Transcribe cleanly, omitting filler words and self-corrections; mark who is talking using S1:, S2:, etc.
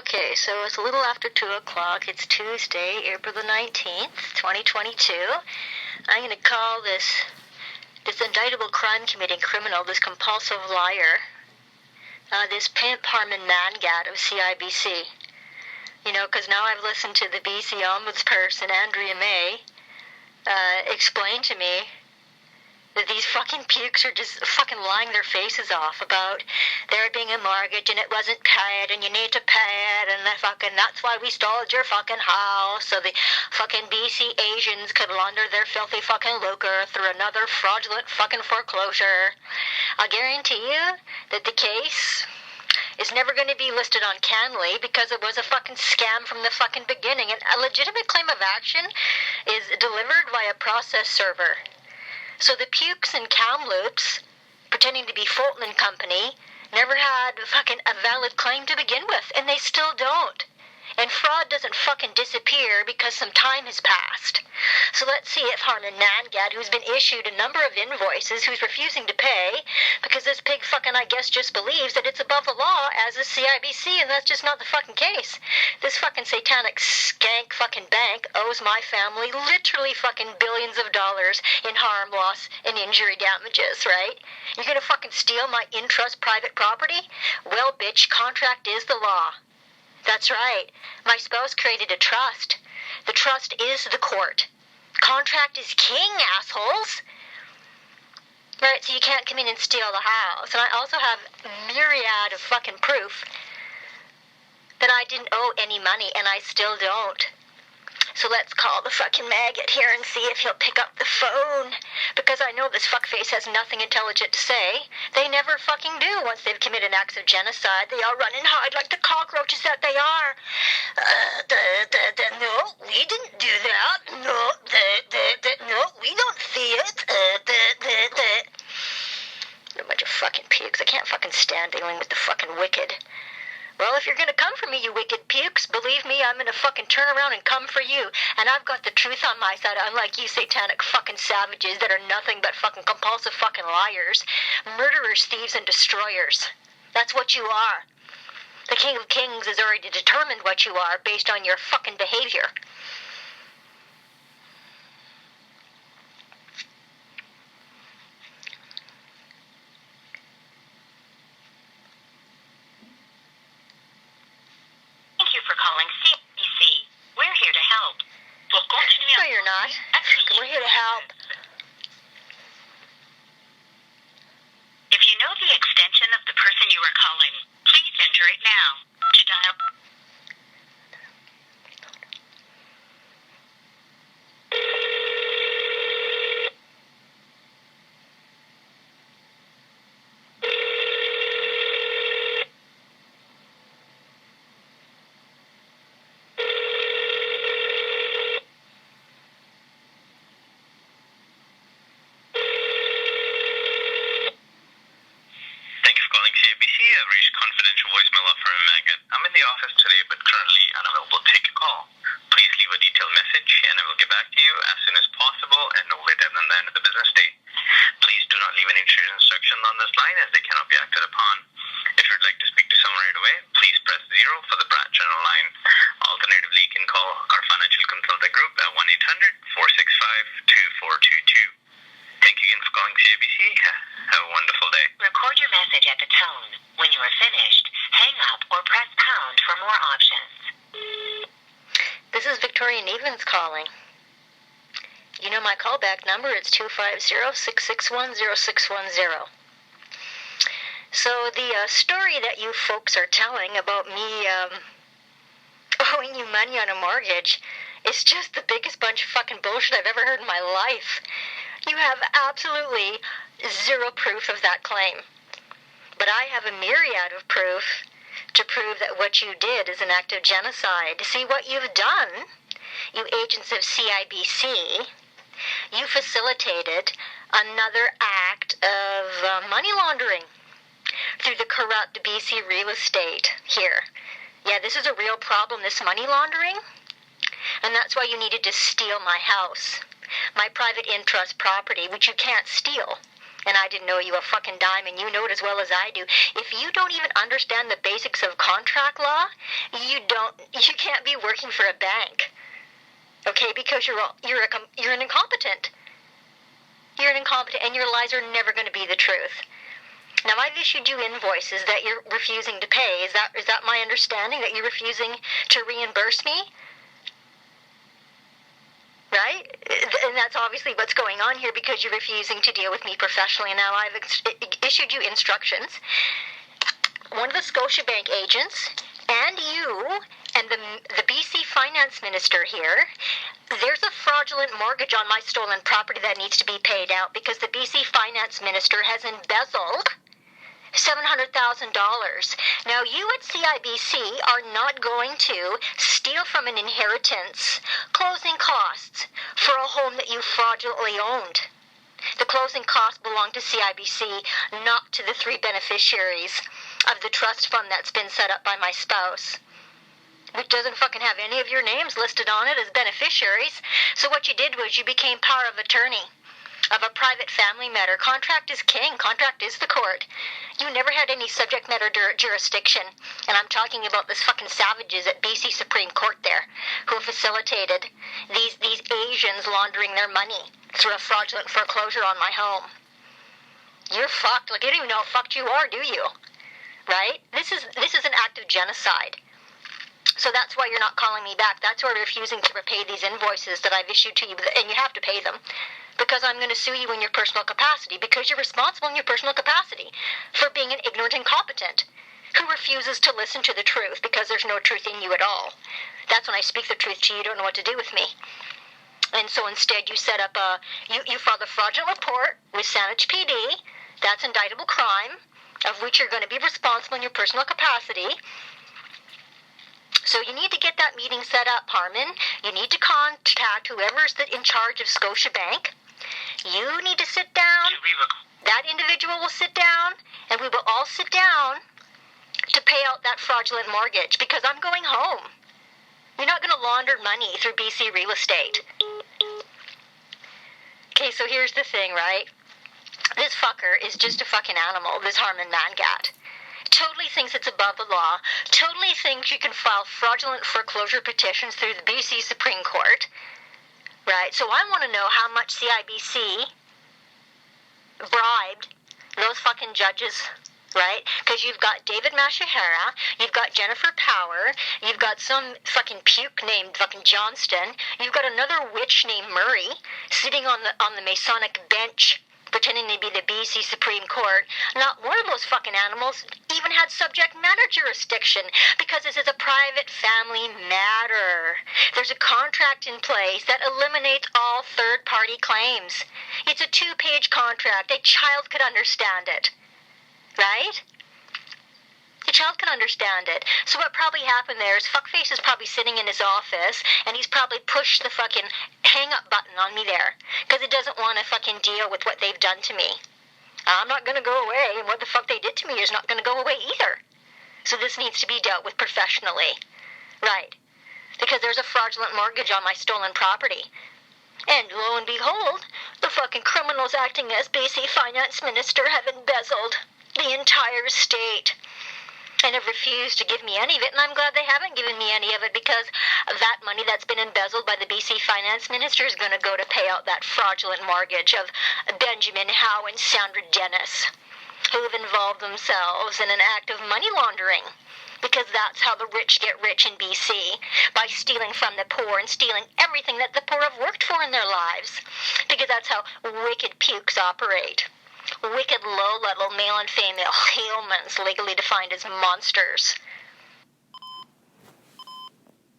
S1: Okay, so it's a little after 2 o'clock. It's Tuesday, April the 19th, 2022. I'm going to call this indictable crime-committing criminal, this compulsive liar, this pimp HARMAN MANGAT of CIBC. You know, because now I've listened to the BC ombudsperson, Andrea May, explain to me that these fucking pukes are just fucking lying their faces off about there being a mortgage and it wasn't paid and you need to pay it and that's why we stole your fucking house so the fucking BC Asians could launder their filthy fucking lucre through another fraudulent fucking foreclosure. I guarantee you that the case is never going to be listed on Canley because it was a fucking scam from the fucking beginning. And a legitimate claim of action is delivered via process server. So the pukes and Kamloops, pretending to be Fulton and Company, never had fucking a valid claim to begin with, and they still don't. And fraud doesn't fucking disappear because some time has passed. So let's see if HARMAN MANGAT, who's been issued a number of invoices, who's refusing to pay, because this pig fucking, I guess, just believes that it's above the law as is CIBC, and that's just not the fucking case. This fucking satanic skank fucking bank owes my family literally fucking billions of dollars in harm, loss, and injury damages, right? You're gonna fucking steal my in-trust private property? Well, bitch, contract is the law. That's right. My spouse created a trust. The trust is the court. Contract is king, assholes. Right, so you can't come in and steal the house. And I also have a myriad of fucking proof that I didn't owe any money, and I still don't. So let's call the fucking maggot here and see if he'll pick up the phone. Because I know this fuckface has nothing intelligent to say. They never fucking do once they've committed acts of genocide. They all run and hide like the cockroaches that they are. No, we didn't do that. No, no, we don't see it. They're a bunch of fucking pukes. I can't fucking stand dealing with the fucking wicked. Well, if you're gonna come for me, you wicked pukes, believe me, I'm gonna fucking turn around and come for you. And I've got the truth on my side, unlike you satanic fucking savages that are nothing but fucking compulsive fucking liars, murderers, thieves, and destroyers. That's what you are. The King of Kings has already determined what you are based on your fucking behavior.
S2: Calling CIBC. We're here to help.
S1: No, you're not. We're here to help.
S2: If you know the extension of the person you are calling, please enter it now. To dial...
S3: CIBC, I've reached confidential voicemail of HARMAN MANGAT. I'm in the office today, but currently unavailable to take a call. Please leave a detailed message, and I will get back to you as soon as possible and no later than the end of the business day. Please do not leave any trade instructions on this line as they cannot be acted upon. If you would like to speak to someone right away, please press 0 for the branch general line. Alternatively, you can call our financial consultant group at 1-800-465-2422. Thank you again for calling CIBC. Have a wonderful day.
S2: Record your message at the tone. When you are finished, hang up or press pound for more options.
S1: This is Victoria Nevins calling. You know my callback number, it's 250-661-0610. So the story that you folks are telling about me owing you money on a mortgage is just the biggest bunch of fucking bullshit I've ever heard in my life. You have absolutely zero proof of that claim. But I have a myriad of proof to prove that what you did is an act of genocide. See what you've done, you agents of CIBC, you facilitated another act of money laundering through the corrupt BC real estate here. Yeah, this is a real problem, this money laundering. And that's why you needed to steal my house, my private in-trust property, which you can't steal. and I didn't know you a fucking dime, and you know it as well as I do. If you don't even understand the basics of contract law, you can't be working for a bank. Okay, because you're an incompetent. You're an incompetent, and your lies are never going to be the truth. Now, I've issued you invoices that you're refusing to pay. Is that my understanding, that you're refusing to reimburse me? Right? And that's obviously what's going on here, because you're refusing to deal with me professionally. Now, I've issued you instructions. One of the Scotiabank agents and you and the BC finance minister here, there's a fraudulent mortgage on my stolen property that needs to be paid out, because the BC finance minister has embezzled $700,000. Now, you at CIBC are not going to steal from an inheritance closing costs for a home that you fraudulently owned. The closing costs belong to CIBC, not to the 3 beneficiaries of the trust fund that's been set up by my spouse, which doesn't fucking have any of your names listed on it as beneficiaries. So what you did was you became power of attorney of a private family matter. Contract is king. Contract is the court. You never had any subject matter jurisdiction. And I'm talking about this fucking savages at BC Supreme Court there, who facilitated these Asians laundering their money through a fraudulent foreclosure on my home. You're fucked. Like, you don't even know how fucked you are, do you? Right? This is an act of genocide. So that's why you're not calling me back. That's why you're refusing to repay these invoices that I've issued to you, and you have to pay them, because I'm going to sue you in your personal capacity, because you're responsible in your personal capacity for being an ignorant incompetent who refuses to listen to the truth, because there's no truth in you at all. That's when I speak the truth to you. You don't know what to do with me. And so instead you set up you filed a fraudulent report with Saanich PD. That's indictable crime, of which you're going to be responsible in your personal capacity. So you need to get that meeting set up, Harman. You need to contact whoever's in charge of Scotiabank. You need to sit down. That individual will sit down, and we will all sit down to pay out that fraudulent mortgage, because I'm going home. You're not going to launder money through BC real estate. Okay, so here's the thing, right? This fucker is just a fucking animal, this HARMAN MANGAT. Totally thinks it's above the law. Totally thinks you can file fraudulent foreclosure petitions through the BC Supreme Court. Right? So I want to know how much CIBC bribed those fucking judges, right? Because you've got David Mashahara, you've got Jennifer Power, you've got some fucking puke named fucking Johnston, you've got another witch named Murray sitting on the Masonic bench pretending to be the BC Supreme Court. Not one of those fucking animals even had subject matter jurisdiction, because this is a private family matter. There's a contract in place that eliminates all third-party claims. It's a 2-page contract. A child could understand it. Right? A child can understand it. So what probably happened there is Fuckface is probably sitting in his office, and he's probably pushed the fucking hang-up button on me there, because he doesn't want to fucking deal with what they've done to me. I'm not going to go away, and what the fuck they did to me is not going to go away either. So this needs to be dealt with professionally. Right. Because there's a fraudulent mortgage on my stolen property. And lo and behold, the fucking criminals acting as BC Finance Minister have embezzled the entire state and have refused to give me any of it, and I'm glad they haven't given me any of it, because that money that's been embezzled by the BC Finance Minister is going to go to pay out that fraudulent mortgage of Benjamin Howe and Sandra Dennis, who have involved themselves in an act of money laundering, because that's how the rich get rich in BC, by stealing from the poor and stealing everything that the poor have worked for in their lives, because that's how wicked pukes operate. Wicked low-level male and female humans, legally defined as monsters.